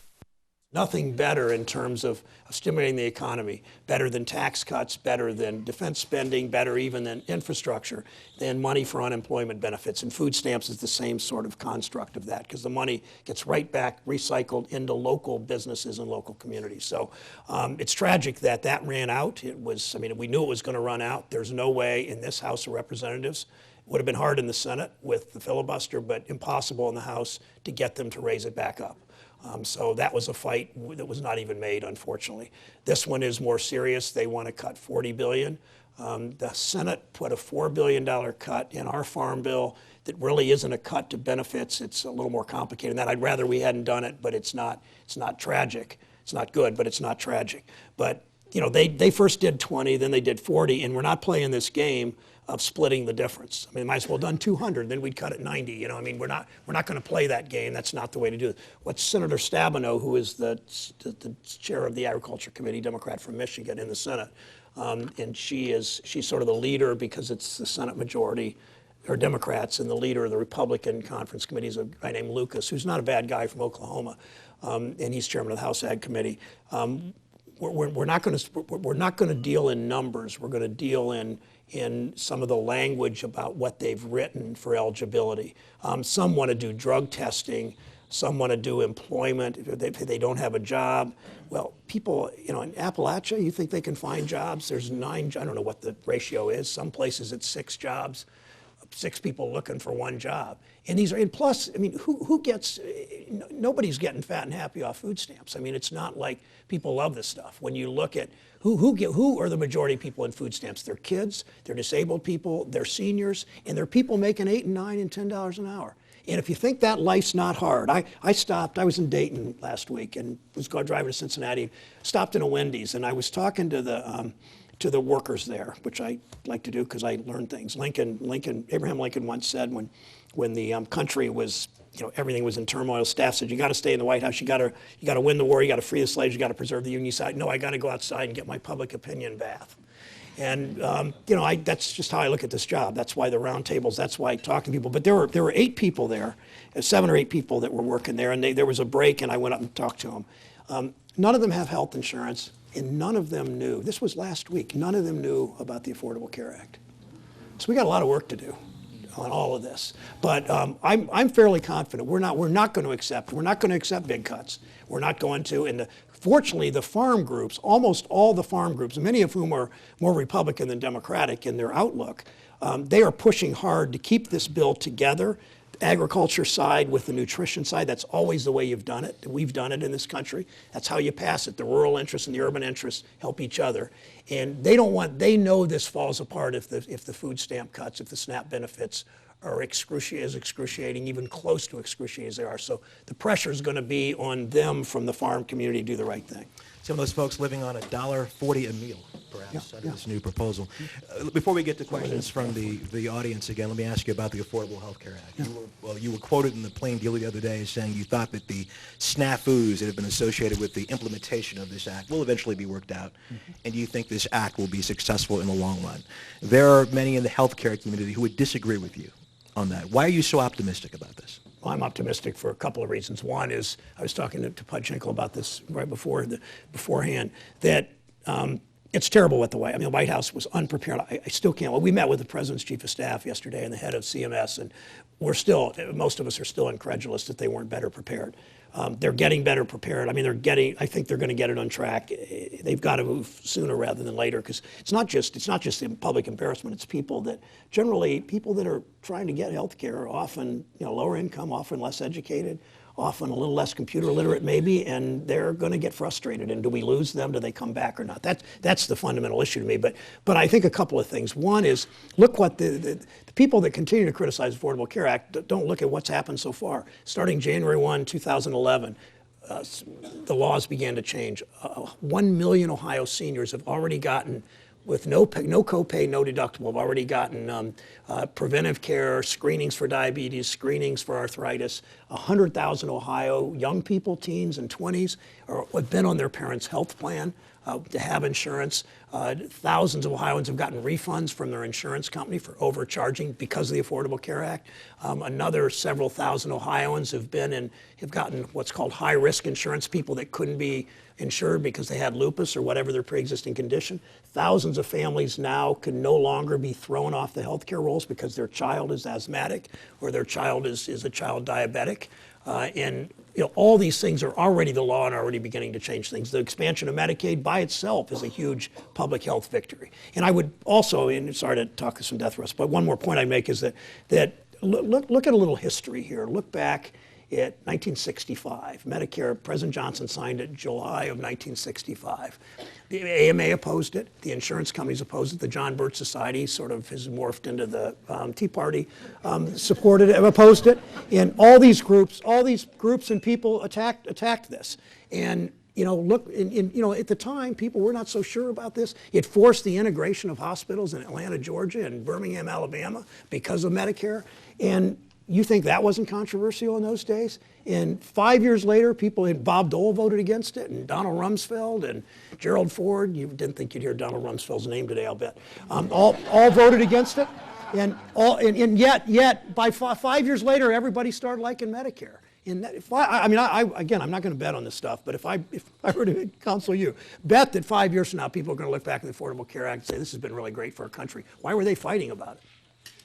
Nothing better in terms of stimulating the economy, better than tax cuts, better than defense spending, better even than infrastructure, than money for unemployment benefits. And food stamps is the same sort of construct of that, because the money gets right back recycled into local businesses and local communities. So it's tragic that that ran out. It was, I mean, we knew it was going to run out. There's no way in this House of Representatives. It would have been hard in the Senate with the filibuster, but impossible in the House to get them to raise it back up. So that was a fight that was not even made, unfortunately. This one is more serious. They want to cut $40 billion. The Senate put a $4 billion cut in our farm bill that really isn't a cut to benefits. It's a little more complicated than that. I'd rather we hadn't done it, but it's not tragic. It's not good, but it's not tragic. But you know, they first did 20, then they did 40, and we're not playing this game of splitting the difference. I mean, might as well have done 200, then we'd cut it 90. You know, I mean, we're not going to play that game. That's not the way to do it. What Senator Stabenow, who is the chair of the Agriculture Committee, Democrat from Michigan in the Senate, and she's sort of the leader because it's the Senate majority, or Democrats, and the leader of the Republican Conference Committee is a guy named Lucas, who's not a bad guy from Oklahoma, and he's chairman of the House Ag Committee. We're not going to deal in numbers. We're going to deal in some of the language about what they've written for eligibility. Some want to do drug testing. Some want to do employment if they don't have a job. Well, people, you know, in Appalachia, you think they can find jobs? There's 9, I don't know what the ratio is. Some places it's 6 jobs, 6 people looking for 1 job. And plus, I mean, who gets, nobody's getting fat and happy off food stamps. I mean, it's not like people love this stuff. When you look at who are the majority of people in food stamps? They're kids, they're disabled people, they're seniors, and they're people making $8 and $9 and $10 an hour. And if you think that life's not hard, I was in Dayton last week and was driving to Cincinnati, stopped in a Wendy's, and I was talking to the workers there, which I like to do because I learn things. Abraham Lincoln once said when the country was, you know, everything was in turmoil, staff said, you got to stay in the White House, you got to win the war, you got to free the slaves, you got to preserve the Union side. No, I got to go outside and get my public opinion bath. And you know, that's just how I look at this job. That's why the roundtables. That's why I talk to people. But there were 8 people there, 7 or 8 people that were working there, and there was a break, and I went up and talked to them. None of them have health insurance, and none of them knew. This was last week. None of them knew about the Affordable Care Act. So we got a lot of work to do on all of this. But I'm fairly confident we're not going to accept big cuts. We're not going to. And fortunately, the farm groups, almost all the farm groups, many of whom are more Republican than Democratic in their outlook, they are pushing hard to keep this bill together. The agriculture side with the nutrition side, that's always the way you've done it. We've done it in this country. That's how you pass it. The rural interests and the urban interests help each other. And they know this falls apart if the food stamp cuts, if the SNAP benefits are excruciating, even close to excruciating as they are. So the pressure is going to be on them from the farm community to do the right thing. Some of those folks living on $1.40 a meal, perhaps, under this new proposal. Before we get to questions from the audience again, let me ask you about the Affordable Health Care Act. You were quoted in the Plain Dealer the other day as saying you thought that the snafus that have been associated with the implementation of this act will eventually be worked out, and you think this act will be successful in the long run. There are many in the healthcare community who would disagree with you on that. Why are you so optimistic about this? Well, I'm optimistic for a couple of reasons. One is, I was talking to Pudchenko about this right beforehand, that it's terrible what the White House was unprepared. I still can't. Well, we met with the President's Chief of Staff yesterday and the head of CMS, and most of us are still incredulous that they weren't better prepared. They're getting better prepared. I mean, I think they're going to get it on track. They've got to move sooner rather than later, because it's not just the public embarrassment. It's people that are trying to get health care, often, you know, lower income, often less educated, often a little less computer literate maybe, and they're going to get frustrated. And do we lose them? Do they come back or not? That's the fundamental issue to me. But I think a couple of things. One is, look what the people that continue to criticize the Affordable Care Act don't look at what's happened so far. Starting January 1, 2011, the laws began to change. 1 million Ohio seniors have already gotten, with no copay, no deductible, have already gotten preventive care, screenings for diabetes, screenings for arthritis. 100,000 Ohio young people, teens and 20s, or have been on their parents' health plan to have insurance. Thousands of Ohioans have gotten refunds from their insurance company for overcharging because of the Affordable Care Act. Another several thousand Ohioans have gotten what's called high-risk insurance, people that couldn't be insured because they had lupus or whatever their pre-existing condition. Thousands of families now can no longer be thrown off the health care rolls because their child is asthmatic or their child is a child diabetic. And all these things are already the law and already beginning to change things. The expansion of Medicaid by itself is a huge public health victory. And I would also, and sorry to talk some death, Russ, but one more point I'd make is that look at a little history here. Look back at 1965. Medicare, President Johnson signed it July of 1965. The AMA opposed it. The insurance companies opposed it. The John Birch Society sort of has morphed into the Tea Party, supported it, opposed it. And all these groups and people attacked this. And look, at the time, people were not so sure about this. It forced the integration of hospitals in Atlanta, Georgia, and Birmingham, Alabama, because of Medicare. And you think that wasn't controversial in those days? And 5 years later, Bob Dole voted against it, and Donald Rumsfeld and Gerald Ford. You didn't think you'd hear Donald Rumsfeld's name today, I'll bet. All voted against it, and yet by 5 years later, everybody started liking Medicare. And again, I'm not going to bet on this stuff, but if I were to counsel you, bet that 5 years from now, people are going to look back at the Affordable Care Act and say, this has been really great for our country. Why were they fighting about it?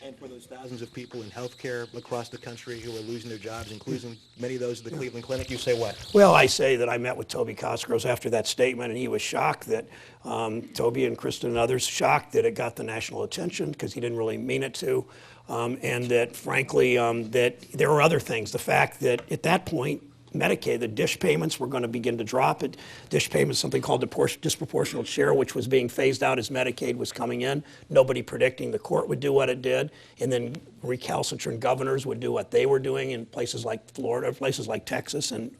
And for those thousands of people in healthcare across the country who are losing their jobs, including many of those at the Cleveland Clinic, you say what? Well, I say that I met with Toby Cosgrove after that statement, and he was shocked that Toby and Kristen and others, shocked that it got the national attention because he didn't really mean it to, and that, frankly, that there were other things. The fact that at that point, Medicaid, the DSH payments were going to begin to drop. DSH payments, something called disproportional share, which was being phased out as Medicaid was coming in. Nobody predicting the court would do what it did, and then recalcitrant governors would do what they were doing in places like Florida, places like Texas, and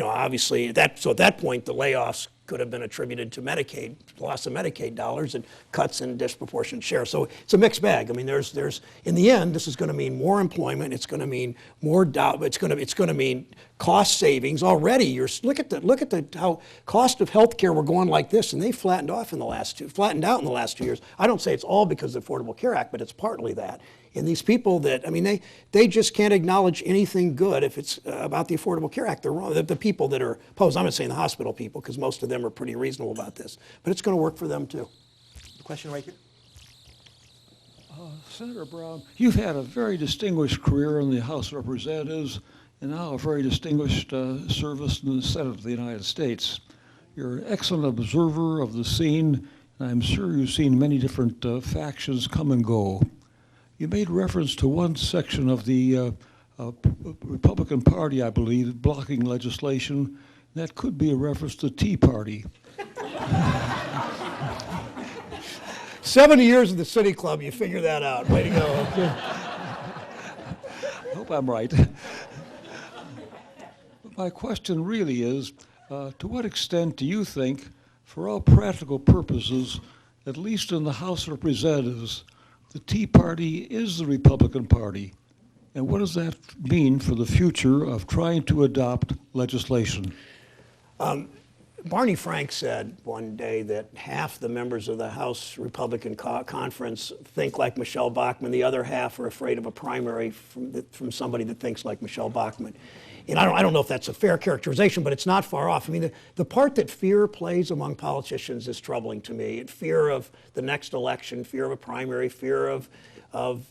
obviously at that point the layoffs could have been attributed to Medicaid, loss of Medicaid dollars and cuts in disproportionate share. So it's a mixed bag. I mean, there's in the end, this is going to mean more employment. It's going to mean more it's going to mean cost savings. Already, look at how cost of health care were going like this, and they flattened out in the last 2 years. I don't say it's all because of the Affordable Care Act, but it's partly that. And these people they just can't acknowledge anything good if it's about the Affordable Care Act. They're wrong. The people that are opposed, I'm not saying the hospital people, because most of them are pretty reasonable about this, but it's going to work for them too. The question right here. Senator Brown, you've had a very distinguished career in the House of Representatives and now a very distinguished service in the Senate of the United States. You're an excellent observer of the scene, and I'm sure you've seen many different factions come and go. You made reference to one section of the Republican Party, I believe, blocking legislation. That could be a reference to Tea Party. 70 years of the City Club, you figure that out. Way to go. I hope I'm right. My question really is, to what extent do you think, for all practical purposes, at least in the House of Representatives, the Tea Party is the Republican Party? And what does that mean for the future of trying to adopt legislation? Barney Frank said one day that half the members of the House Republican Conference think like Michelle Bachmann. The other half are afraid of a primary from somebody that thinks like Michelle Bachmann. And I don't know if that's a fair characterization, but it's not far off. I mean, the part that fear plays among politicians is troubling to me. Fear of the next election, fear of a primary, fear of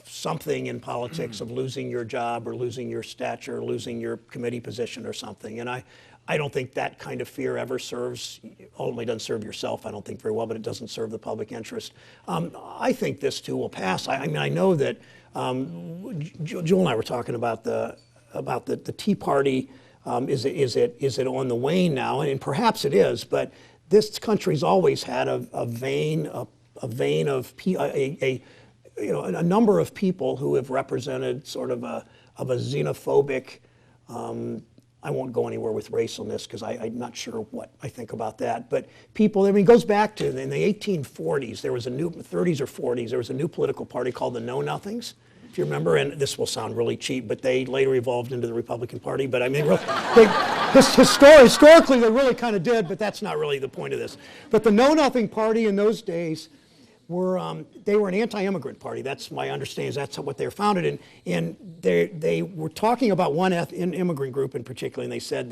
something in politics, of losing your job or losing your stature, or losing your committee position or something. And I don't think that kind of fear ever ultimately doesn't serve yourself, I don't think, very well, but it doesn't serve the public interest. I think this too will pass. I mean, I know that Jewel and I were talking about the Tea Party. Is it on the wane now? And perhaps it is, but this country's always had a vein of a number of people who have represented sort of a xenophobic. I won't go anywhere with race on this because I'm not sure what I think about that. But people, I mean, it goes back to in the 1840s, there was 30s or 40s, there was a new political party called the Know Nothings. if you remember, and this will sound really cheap, but they later evolved into the Republican Party. But I mean, historically, they really kind of did, but that's not really the point of this. But the Know Nothing Party in those days they were an anti-immigrant party. That's my understanding. That's what they were founded in. And they were talking about one immigrant group in particular, and they said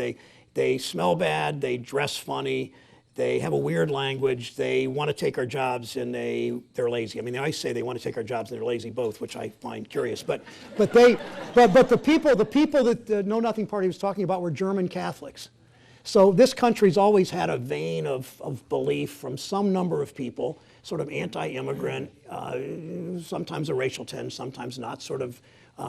they smell bad, they dress funny, they have a weird language, they want to take our jobs, and they're lazy. I mean, they always say they want to take our jobs and they're lazy both, which I find curious. But the people that the Know Nothing Party was talking about were German Catholics. So this country's always had a vein of belief from some number of people, sort of anti-immigrant, sometimes a racial tinge, sometimes not, sort of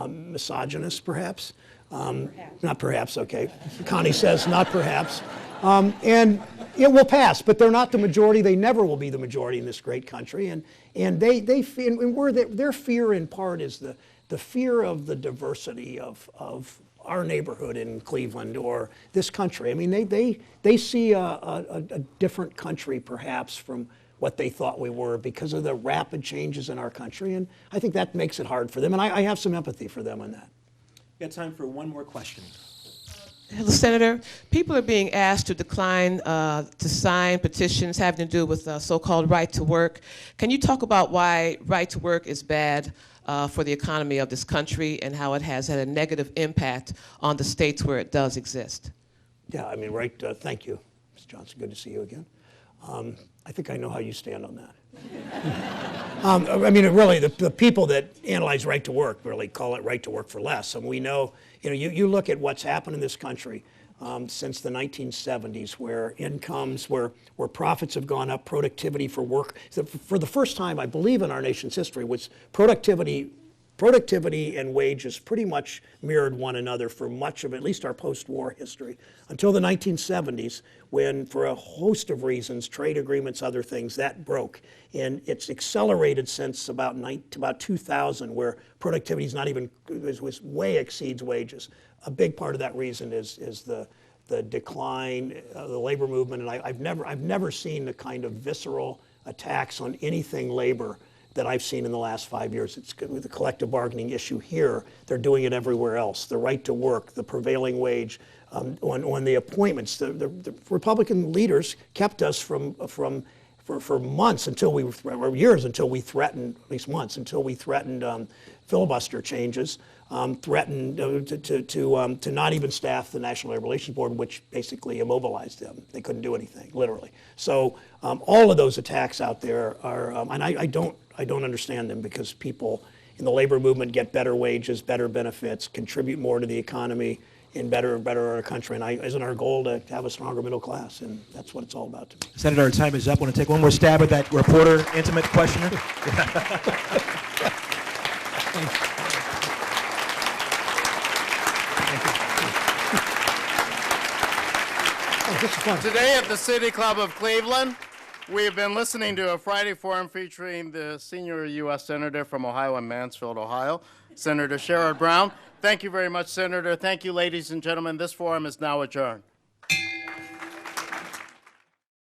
misogynist perhaps. Not perhaps, okay. Connie says not perhaps. And it will pass, but they're not the majority. They never will be the majority in this great country. And they fear, and their fear in part is the fear of the diversity of our neighborhood in Cleveland or this country. I mean, they see a different country perhaps from what they thought we were because of the rapid changes in our country. And I think that makes it hard for them. And I have some empathy for them on that. We got time for one more question. Hello, Senator. People are being asked to decline to sign petitions having to do with so-called right to work. Can you talk about why right to work is bad for the economy of this country and how it has had a negative impact on the states where it does exist? Yeah, I mean, right. Thank you, Ms. Johnson. Good to see you again. I think I know how you stand on that. I mean, really, the people that analyze right to work really call it right to work for less. And we know, you look at what's happened in this country since the 1970s, where incomes, where profits have gone up, productivity for work. For the first time, I believe, in our nation's history, was productivity and wages pretty much mirrored one another for much of at least our post-war history until the 1970s, when, for a host of reasons, trade agreements, other things, that broke. And it's accelerated since about 2000, where productivity is not even, was way exceeds wages. A big part of that reason is the decline of the labor movement. And I've never seen the kind of visceral attacks on anything labor that I've seen in the last 5 years. It's with the collective bargaining issue here. They're doing it everywhere else. The right to work, the prevailing wage, on the appointments. The Republican leaders kept us for months until or years until we threatened, at least months, until we threatened filibuster changes, threatened to not even staff the National Labor Relations Board, which basically immobilized them. They couldn't do anything, literally. So all of those attacks out there are, and I don't understand them, because people in the labor movement get better wages, better benefits, contribute more to the economy, and better our country. And isn't our goal to have a stronger middle class? And that's what it's all about to me. Senator, our time is up. I want to take one more stab at that reporter, intimate questioner. Today at the City Club of Cleveland, we have been listening to a Friday forum featuring the senior U.S. Senator from Ohio and Mansfield, Ohio, Senator Sherrod Brown. Thank you very much, Senator. Thank you, ladies and gentlemen. This forum is now adjourned.